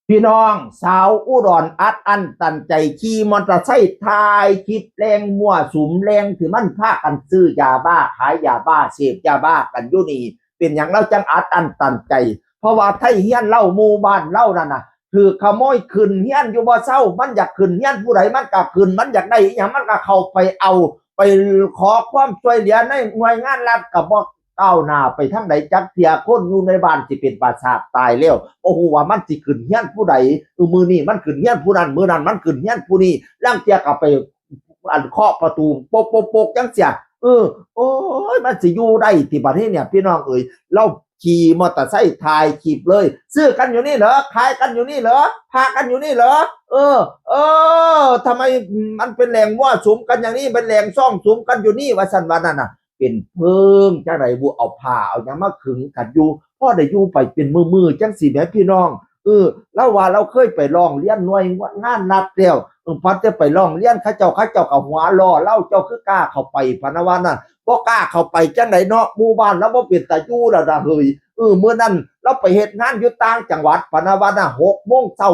พี่น้องสาวอุดรอัดอั้นตันใจขี่มอเตอร์ไซค์ทายคลิปแรงมั่วสุมแรงที่มันพากันซื้อยาบ้าขายยาบ้าเสพยาบ้ากันอยู่นี่เป็นอย่างเราจังอัดอั้นตันใจเพราะว่าไทยเฮียนเล่าหมู่บ้านเล่านั่นน่ะคือขโมยขึ้นเฮียนอยู่บ่เศร้ามันอยากขึ้นเฮียนผู้ใดมันก็ขึ้นมันอยากได้อย่างมันก็เข้าไปเอาไปขอความช่วยเหลือในหน่วยงานรัฐกับบ่ก้าวหน้าไปทางใดจักเทียคนอยู่ในบ้านสิเป็นประสาทตายแล้วโอ้โหว่ามันสิขึ้นเฮียนผู้ใดมือนี่มันขึ้นเฮียนผู้นั้นมือนั้นมันขึ้นเฮียนผู้นี้ร่างเทียก็ไปอันเคาะประตูโปกโปกโปกจังเสียโอ้ยมันสิอยู่ได้ที่ประเทศเนี่ยพี่น้องเอ๋ยเราขี่มอเตอร์ไซค์ถ่ายคลิปเลยซื้อกันอยู่นี่เหรอขายกันอยู่นี่เหรอพากันอยู่นี่เหรอเอทำไมมันเป็นแหล่งว่าสุมกันอย่างนี้เป็นแหล่งซ่องสุมกันอยู่นี่ว่าสันวันนั่นน่ะเป็นเพิ่งจังไรบัวเอาผ้าเอาอย่างมาขึงกันอยู่พ่อได้อยู่ไปเป็นมือจังสีแม่พี่น้องแล้วว่าเราเคยไปร้องเรียนหน่วยงานรัฐแล้วพัดจะไปร้องเรียนข้าเจ้ากับหัวล้อเล่าเจ้าคือกล้าเข้าไปพนวันน่ะบ่กล้าเข้าไปจังไหนเนาะหมู่บ้านแล้วบ่เป็นตาอยู่แล้วนะเฮ้ยเมื่อนั้นเราไปเฮ็ดงานอยู่ต่างจังหวัดพนวันน่ะ6 โมงเช้า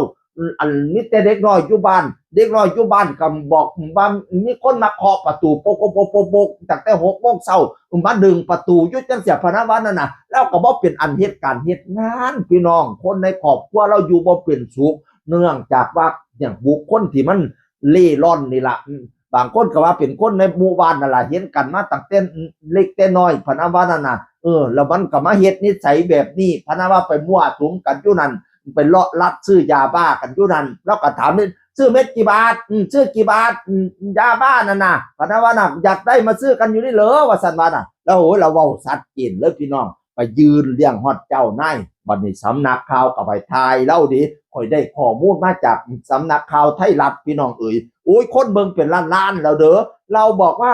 อันนี้แต่เด็กน้อยอยู่บ้านเด็กน้อยอยู่บ้านก็บอกว่ามีคนมาเคาะประตูโปกโปกโปกโปกตั้งแต่6 โมงเช้ามาดึงประตูอยู่จังเสียพนวันนั่นน่ะแล้วก็บ่เป็นอันเหตุการณ์เหตุงานพี่น้องคนในครอบครัวเราอยู่บ่เป็นสุขเนื่องจากว่าอย่างบุคคลที่มันเล่ร่อนนี่ล่ะบางคนก็ว่าเป็นคนในหมู่บ้านนั่นล่ะเห็นกันมาตั้งแต่เล็กแต่น้อยพนวันนั่นน่ะแล้วมันก็มาเฮ็ดนิสัยแบบนี้พนว่าไปมั่วสุมกันอยู่นั่นไปเลาะลัดซื้อยาบ้ากันอยู่นั่นแล้วก็ถามนี่ซื้อเม็ดกี่บาทซื้อกี่บาทยาบ้านั่นน่ะพนว่าน่ะอยากได้มาซื้อกันอยู่นี่เหรอว่าสันว่าน่ะแล้วโหเราเว้าชัดเจนเลยพี่น้องไปยืนเลี้ยงฮอดเจ้านายบัดนี้สำนักข่าวก็ไปทายเล่าดิค่อยได้ข้อมูลมาจากสำนักข่าวไทยรัฐพี่น้องเอ๋ยโอ้ยคนเบิ่งเป็นล้านๆแล้วเด้อเราบอกว่า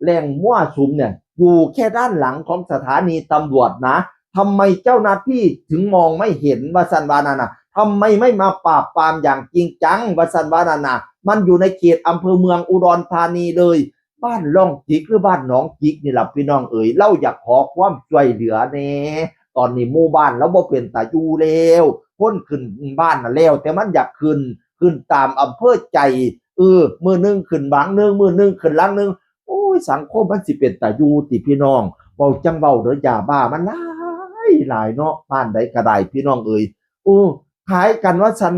แหล่งมั่วสุมเนี่ยอยู่แค่ด้านหลังของสถานีตำรวจนะทำไมเจ้าหน้าที่ถึงมองไม่เห็นว่าสันวานานะทำไมไม่มาปราบปรามอย่างจริงจังว่าสันวานานะมันอยู่ในเขตอำเภอเมืองอุดรธานีเลยบ้านล่องจิกหรือบ้านหนองจิกนี่แหละพี่น้องเอ๋ยเราอยากขอความช่วยเหลือแน่ตอนนี้หมู่บ้านเราบ่เป็นตาอยู่แล้วพ้นขึ้นบ้านน่ะแล้วแต่มันอยากขึ้นตามอำเภอใจมือนึงขึ้นบางนึงมือนึงขึ้นลังนึงโอ้ยสังคมมันสิเป็นตาอยู่ติพี่น้องเบาจังเบาเด้อยาบ้ามันหลายเนาะบ้านใดก็ได้พี่น้องเอ๋ยขายกันว่าฉัน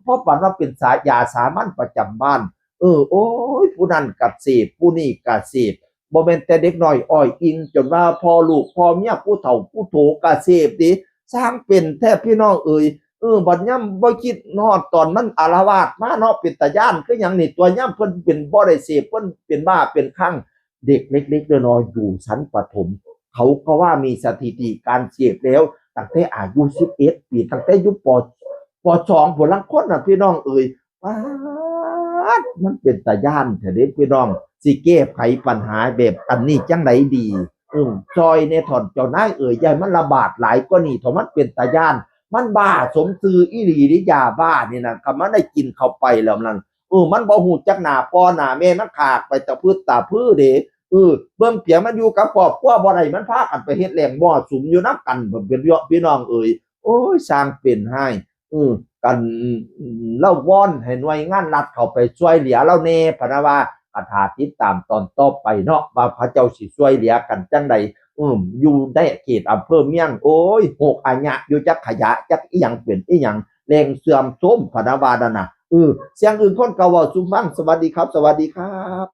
พบว่าเป็นสายาสามัญประจำบ้านโอ้ยผู้นั้นกัดเสพผู้นี้กัดเสพบ่แม่นแต่เด็กน้อยอ้อยอิงจนว่าพอลูกพอเมียผู้เฒ่าผู้โถกัดเสพดิสร้างเป็นแทบพี่น้องเอ๋ยบัดย่ำบ่คิดนอดตอนมันอาละวาดมาเนาะเป็นตาย่านคือหยังนี่ตัวย่ำเพิ่นเป็นบ่ได้เสพเพิ่นเป็นบ้าเป็นคลั่งเด็กเล็กๆน้อยๆอยู่ชั้นประถมเขาก็ว่ามีสถิติการเสพแล้วตั้งแต่อายุ11 ปีตั้งแต่ยุคป.2ผลลังคนน่ะพี่น้องเอ๋ยป๊าดมันเป็นตาย่านแท้เด้พี่น้องสิแก้ไขปัญหาแบบอันนี้จังไดดีซอยในถอนเจ้านายเอ๋ยยายมันระบาดหลายกว่านี้ถ้ามันเป็นตาย่านมันบ้าสมซื่ออีหลีนี่ยาบ้านี่นะคำมันได้กินเข้าไปแล้วนั่นมันบ่ฮู้จักหน้าพ่อหน้าแม่มันขากไปตะพื้นตาพื้นเด้เบิ่งเปียมันอยู่กับครอบครัวบ่ได้มันพากันไปเฮ็ดแหล่งบ่อสุมอยู่นำกันเป็นพี่น้องเอ๋ยโอ้ยสร้างเป็นให้กันเล่าวอนให้หน่วยงานรัฐเข้าไปช่วยเหลือเราแน่พะนะว่าคาถาติดตามตอนต่อไปเนาะว่าพระเจ้าสิช่วยเหลือกันจังใดอยู่ได้เขตอำเภอเมียงโอ้ยหกอัญญะอยู่จักขยะจักอีหยังเป็นอีหยังแรงเสื่อมโทรมพะนะว่านั่นน่ะเสียงอื่นคนก็เว้าสู่ฟังสวัสดีครับสวัสดีครับ